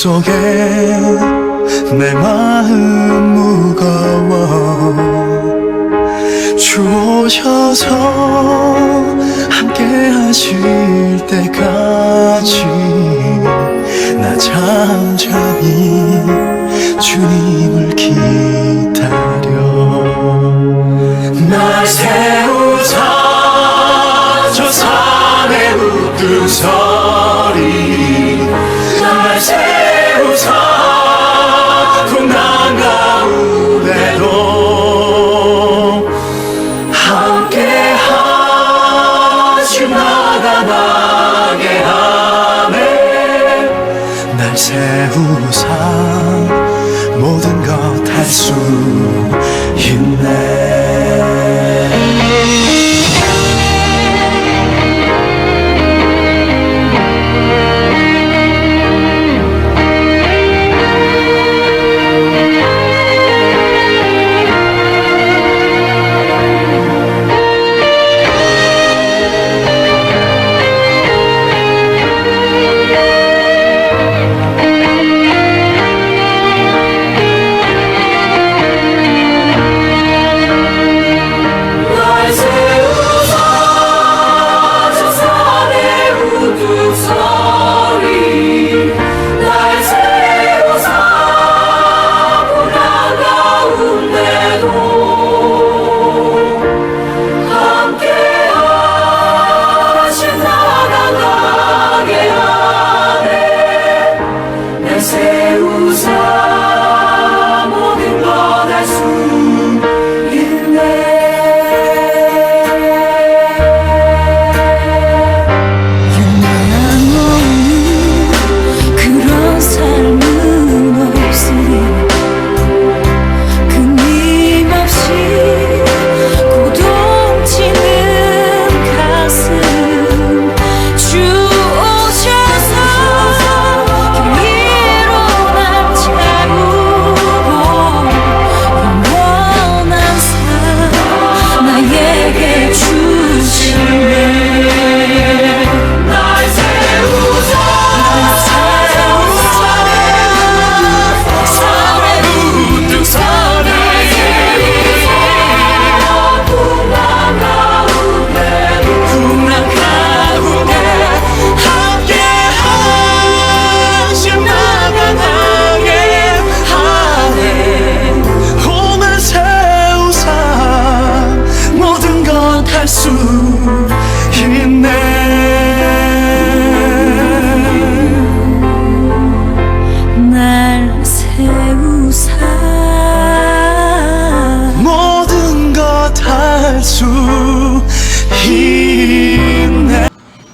속에 내 마음 무거워 주 오셔서 함께 하실 때까지 나 잠잠히 주님을 기다려 날 세우사 저 산의 우뚝서리 날 세우사 고난 가운데도 함께 하시 나가나게 하네 날 세우사 모든 것 할 수 있네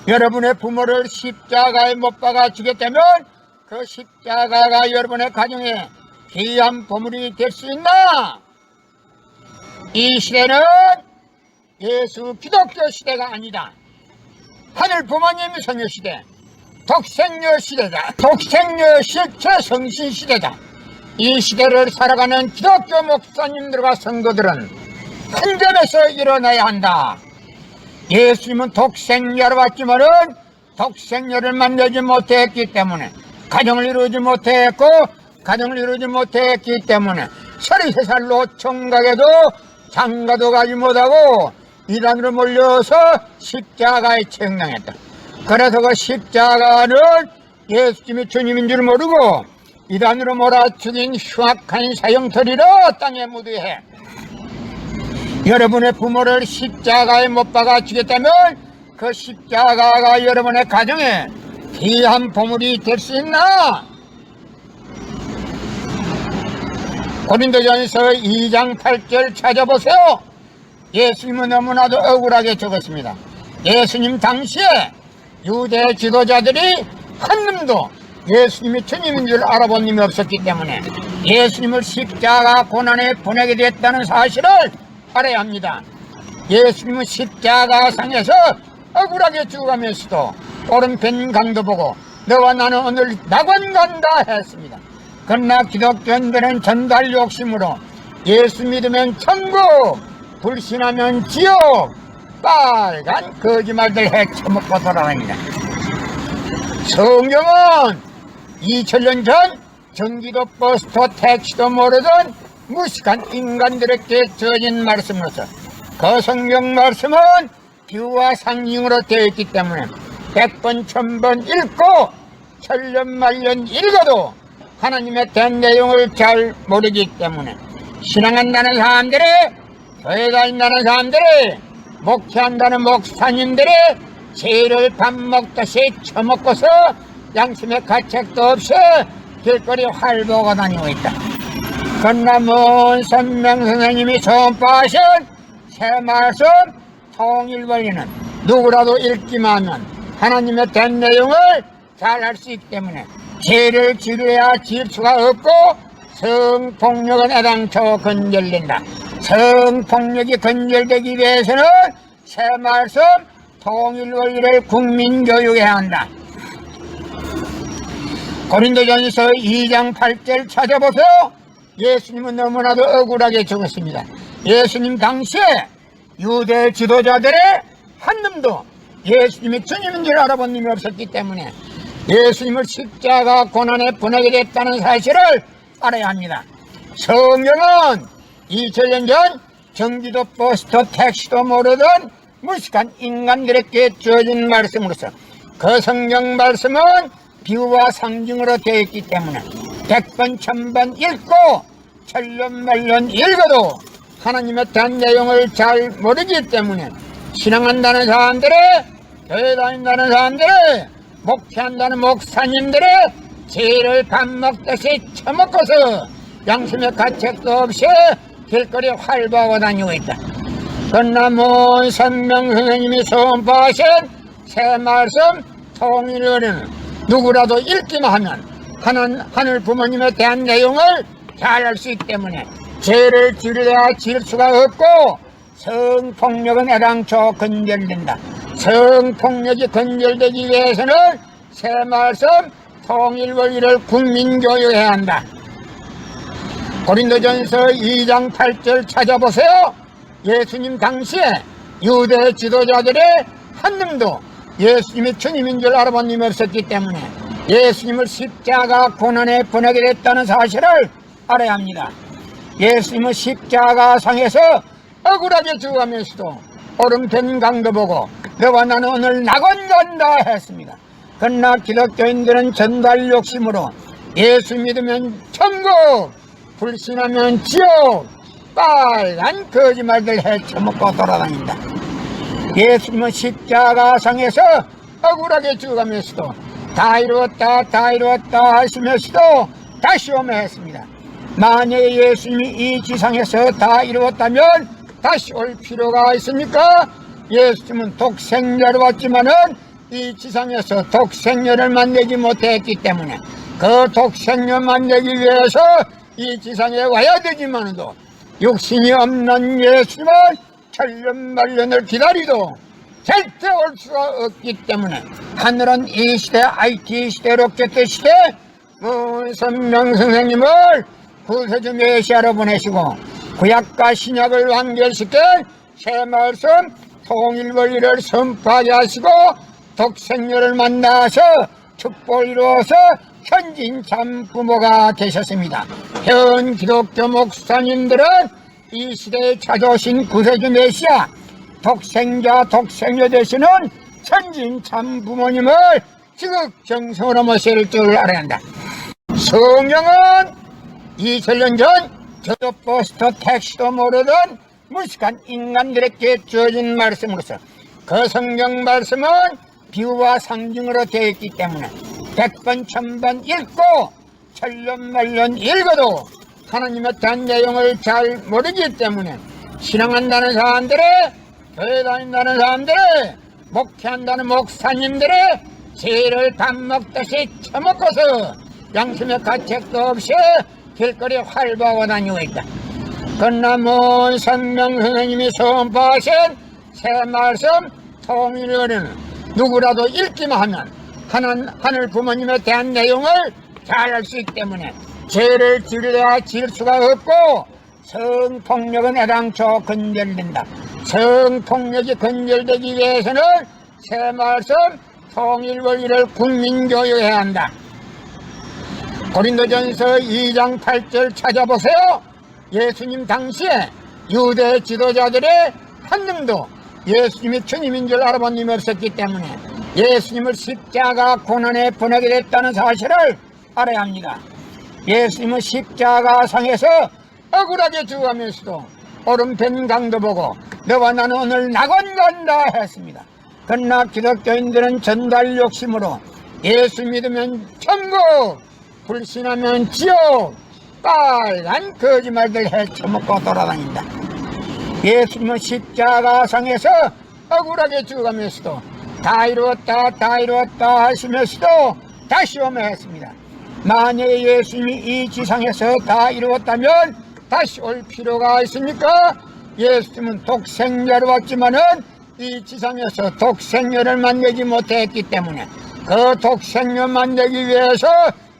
여러분의 부모를 십자가에 못 박아 죽였다면 그 십자가가 여러분의 가정에 귀한 보물이 될 수 있나? 이 시대는 예수 기독교 시대가 아니다. 하늘 부모님의 성녀 시대, 독생녀 시대다. 독생녀 실체 성신 시대다. 이 시대를 살아가는 기독교 목사님들과 성도들은 한 점에서 일어나야 한다. 예수님은 독생녀로 왔지만은 독생녀를 만나지 못했기 때문에 가정을 이루지 못했고 가정을 이루지 못했기 때문에 33살로 총각에도 장가도 가지 못하고 이단으로 몰려서 십자가에 청량했다. 그래서 그 십자가는 예수님이 주님인 줄 모르고 이단으로 몰아죽인 흉악한 사형터리로 땅에 묻어해 여러분의 부모를 십자가에 못 박아 죽였다면 그 십자가가 여러분의 가정에 귀한 보물이 될 수 있나? 고린도전서 2장 8절 찾아보세요. 예수님은 너무나도 억울하게 적었습니다. 예수님 당시에 유대 지도자들이 한 놈도 예수님이 주님인 줄 알아본 놈이 없었기 때문에 예수님을 십자가 고난에 보내게 됐다는 사실을 알아야 합니다. 예수님은 십자가상에서 억울하게 죽어가면서도 오른편 강도 보고 너와 나는 오늘 낙원 간다 했습니다. 그러나 기독교인들은 전달 욕심으로 예수 믿으면 천국, 불신하면 지옥, 빨간 거짓말들 헤쳐먹고 돌아다닙니다. 성경은 2000년 전 전기도 버스도 택시도 모르던 무식한 인간들에게 주어진 말씀으로서 그 성경 말씀은 비유와 상징으로 되어 있기 때문에 100번 1000번 읽고 천년만년 읽어도 하나님의 된 내용을 잘 모르기 때문에 신앙한다는 사람들이, 교회 다닌다는 사람들이, 목회한다는 목사님들이 죄를 밥 먹듯이 처먹고서 양심의 가책도 없이 길거리 활보고 다니고 있다. 건남은 선명선생님이 선포하신 새 말씀 통일원리는 누구라도 읽기만 하면 하나님의 된 내용을 잘 알 수 있기 때문에 죄를 지려야 지을 수가 없고 성폭력은 애당초 건절된다. 성폭력이 건절되기 위해서는 새 말씀 통일원리를 국민교육해야 한다. 고린도전서 2장 8절 찾아보세요. 예수님은 너무나도 억울하게 죽었습니다. 예수님 당시에 유대 지도자들의 한 놈도 예수님이 주님인 줄 알아본 놈이 없었기 때문에 예수님을 십자가 고난에 보내게 됐다는 사실을 알아야 합니다. 성경은 2000년 전 전기도 버스도 택시도 모르던 무식한 인간들에게 주어진 말씀으로서 그 성경 말씀은 비유와 상징으로 되어 있기 때문에 100번 1000번 읽고 천년만년 읽어도 하나님의 된 내용을 잘 모르기 때문에 신앙한다는 사람들이, 교회 다닌다는 사람들이, 목회한다는 목사님들이 죄를 밥 먹듯이 처먹고서 양심의 가책도 없이 길거리 활보하고 다니고 있다. 건남은 선명선생님이 선포하신 새 말씀 통일원리는 누구라도 읽기만 하면 하늘 부모님에 대한 내용을 잘 알 수 있기 때문에 죄를 지려야 지을 수가 없고 성폭력은 애당초 건절된다. 성폭력이 건절되기 위해서는 새 말씀 통일원리를 국민교육해야 한다. 고린도전서 2장 8절 찾아보세요. 예수님 당시에 유대 지도자들의 한 놈도 예수님이 주님인 줄 알아본 놈이 없었기 때문에 예수님을 십자가 고난에 보내게 됐다는 사실을 알아야 합니다. 예수님은 십자가상에서 억울하게 죽어가면서도 오른편 강도 보고 너와 나는 오늘 낙원 간다 했습니다. 그러나 기독교인들은 전달 욕심으로 예수 믿으면 천국, 불신하면 지옥, 빨간 거짓말들 헤쳐먹고 돌아다닌다. 예수님은 십자가상에서 억울하게 죽어가면서도 다 이루었다 다 이루었다 하시면서도 다시 오며 했습니다. 만약에 예수님이 이 지상에서 다 이루었다면 다시 올 필요가 있습니까? 예수님은 독생자로 왔지만은 이 지상에서 독생녀를 만나지 못했기 때문에 그 독생녀 만나기 위해서 이 지상에 와야 되지만도 육신이 없는 예수님은 천년만년을 기다리도 절대 올 수가 없기 때문에 하늘은 이 시대 IT 시대 로켓 시대 선명 선생님을 구세주 메시아로 보내시고 구약과 신약을 완결시켜 새 말씀 통일원리를 선포하게 하시고 독생녀를 만나서 축복을 이루어서 현진 참 부모가 되셨습니다. 현 기독교 목사님들은 이 시대에 찾아오신 구세주 메시아 독생자 독생녀 되시는 현진 참 부모님을 지극정성으로 모실 줄 알아야 한다. 성경은 2000년 전 저도 버스도 택시도 모르던 무식한 인간들에게 주어진 말씀으로서 그 성경 말씀은 비유와 상징으로 되어 있기 때문에 100번 1000번 읽고 천년만년 읽어도 하나님의 된 내용을 잘 모르기 때문에 신앙한다는 사람들이, 교회 다닌다는 사람들이, 목회한다는 목사님들이 죄를 밥 먹듯이 처먹고서 양심의 가책도 없이 길거리 활보하고 다니고 있다. 건남은 선명선생님이 선포하신 새 말씀 통일원리는 누구라도 읽기만 하면 하늘 부모님에 대한 내용을 잘 알 수 있기 때문에 죄를 지려야 지을 수가 없고 성폭력은 애당초 건절된다. 성폭력이 건절되기 위해서는 새 말씀 통일원리를 국민교육해야 한다. 고린도전서 2장 8절 찾아보세요. 예수님 당시에 유대 지도자들의 한 놈도 예수님이 주님인 줄 알아본 놈이 없었기 때문에 예수님을 십자가 고난에 보내게 됐다는 사실을 알아야 합니다. 예수님은 십자가상에서 억울하게 죽어가면서도 오른편 강도 보고 너와 나는 오늘 낙원 간다 했습니다. 그러나 기독교인들은 전달 욕심으로 예수 믿으면 천국, 불신하면 지옥, 빨간 거짓말들 헤쳐먹고 돌아다닌다. 예수님은 십자가상에서 억울하게 죽어가면서도 다 이루었다 다 이루었다 하시면서도 다시 오며 했습니다. 만약에 예수님이 이 지상에서 다 이루었다면 다시 올 필요가 있습니까? 예수님은 독생자로 왔지만은 이 지상에서 독생녀를 만나지 못했기 때문에 그 독생녀 만나기 위해서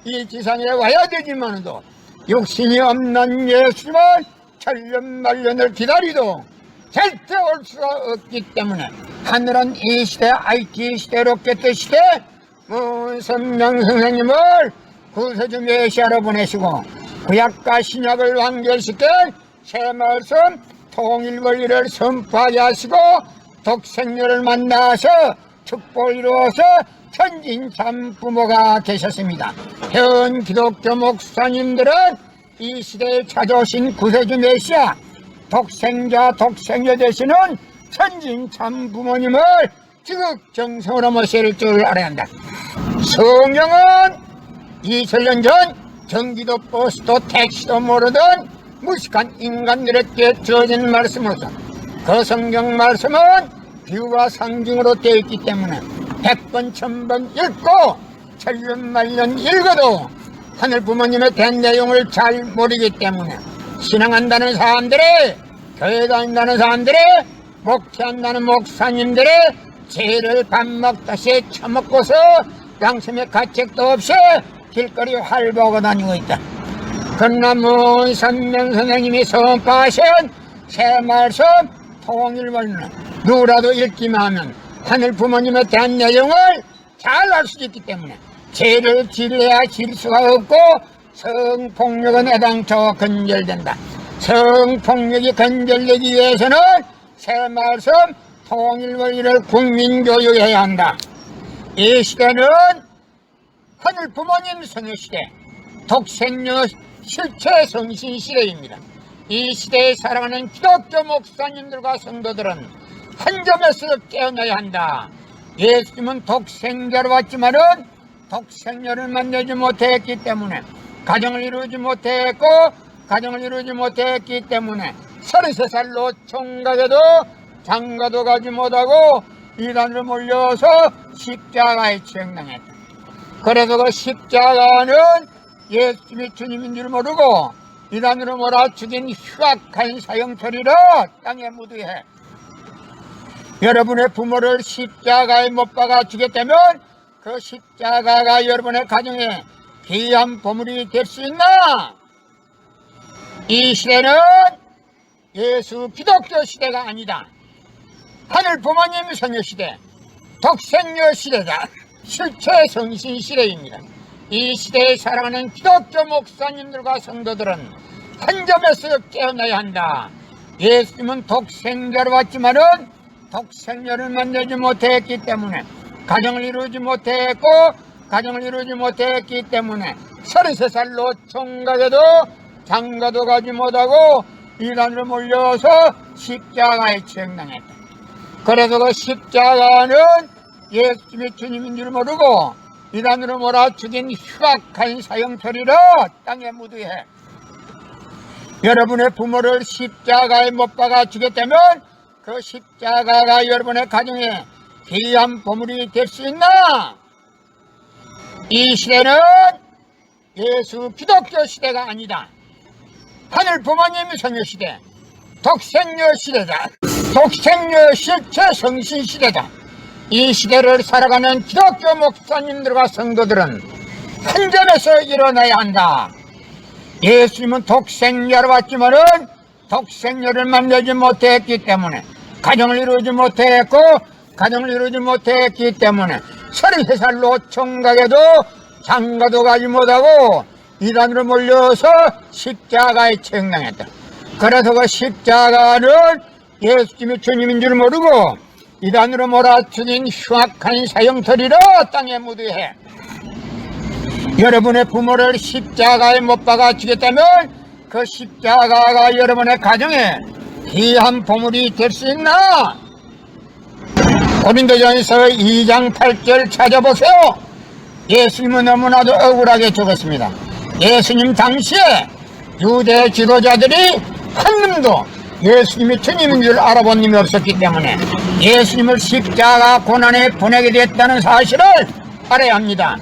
이 지상에 와야 되지만도 육신이 없는 예수님은 천년만년을 기다리도 절대 올 수가 없기 때문에 하늘은 이 시대 IT 시대로 깨뜨 시대 문선명 선생님을 구세주 메시아로 보내시고 구약과 신약을 완결시킨 새 말씀 통일원리를 선포하게 하시고 독생녀를 만나서 축복을 이루어서 천진 참 부모가 되셨습니다. 현 기독교 목사님들은 이 시대에 찾아오신 구세주 메시아 독생자 독생녀 되시는 천진 참 부모님을 지극정성으로 모실 줄 알아야 한다. 성경은 2000년 전 경기도 버스도 택시도 모르던 무식한 인간들에게 주어진 말씀으로서 그 성경 말씀은 비유와 상징으로 되어 있기 때문에 100번 1000번 읽고 천년만년 읽어도 하늘 부모님에 대한 내용을 잘 모르기 때문에 신앙한다는 사람들이, 교회 다닌다는 사람들이, 목회한다는 목사님들이 죄를 밥 먹다시 처먹고서 양심의 가책도 없이 길거리 활보하고 다니고 있다. 그러나 문선명 선생님이 선포하신 새 말씀 통일원리는 누구라도 읽기만 하면 하늘 부모님에 대한 내용을 잘 알 수 있기 때문에 죄를 지려야 질 수가 없고 성폭력은 애당초 근절된다. 성폭력이 근절되기 위해서는 새 말씀 통일원리를 국민교육해야 한다. 이 시대는 하늘 부모님 성유시대, 독생녀 실체 성신 시대입니다. 이 시대에 살아가는 기독교 목사님들과 성도들은 한 점에서 깨어나야 한다. 예수님은 독생자로 왔지만은 독생녀를 만나지 못했기 때문에 가정을 이루지 못했고 가정을 이루지 못했기 때문에 33살로 총각에도 장가도 가지 못하고 이단으로 몰려서 십자가에 치행당했다. 그래서 그 십자가는 예수님이 주님인 줄 모르고 이단으로 몰아 죽인 흉악한 사형처리로 땅에 묻어해 여러분의 부모를 십자가에 못 박아 주겠다면 그 십자가가 여러분의 가정에 귀한 보물이 될 수 있나? 이 시대는 예수 기독교 시대가 아니다. 하늘 부모님 성녀 시대, 독생녀 시대다. 실체 성신 시대입니다. 이 시대에 살아가는 기독교 목사님들과 성도들은 한 점에서 깨어나야 한다. 예수님은 독생자로 왔지만은 독생녀를 만나지 못했기 때문에 가정을 이루지 못했고 가정을 이루지 못했기 때문에 33살로 총각에도 장가도 가지 못하고 이단으로 몰려서 십자가에 치행당했다. 그래서 그 십자가는 예수님이 주님인 줄 모르고 이단으로 몰아 죽인 흉악한 사형처리로 땅에 묻어해 여러분의 부모를 십자가에 못 박아 주겠다면 그 십자가가 여러분의 가정에 귀한 보물이 될 수 있나? 이 시대는 예수 기독교 시대가 아니다. 하늘 부모님 성녀 시대, 독생녀 시대다. 독생녀 실체 성신 시대다. 이 시대를 살아가는 기독교 목사님들과 성도들은 한 점에서 일어나야 한다. 예수님은 독생자로 왔지만은 독생녀를 만나지 못했기 때문에 가정을 이루지 못했고 가정을 이루지 못했기 때문에 33살로 총각에도 장가도 가지 못하고 이단으로 몰려서 십자가에 청당했다. 그래서 그 십자가를 예수님이 주님인 줄 모르고 이단으로 몰아죽인 흉악한 사형터리로 땅에 묻어해. 여러분의 부모를 십자가에 못 박아 죽였다면 그 십자가가 여러분의 가정에 귀한 보물이 될 수 있나? 고린도전서 2장 8절 찾아보세요. 예수님은 너무나도 억울하게 죽었습니다. 예수님 당시에 유대 지도자들이 한 놈도 예수님이 주님인 줄 알아본 놈이 없었기 때문에 예수님을 십자가 고난에 보내게 됐다는 사실을 알아야 합니다.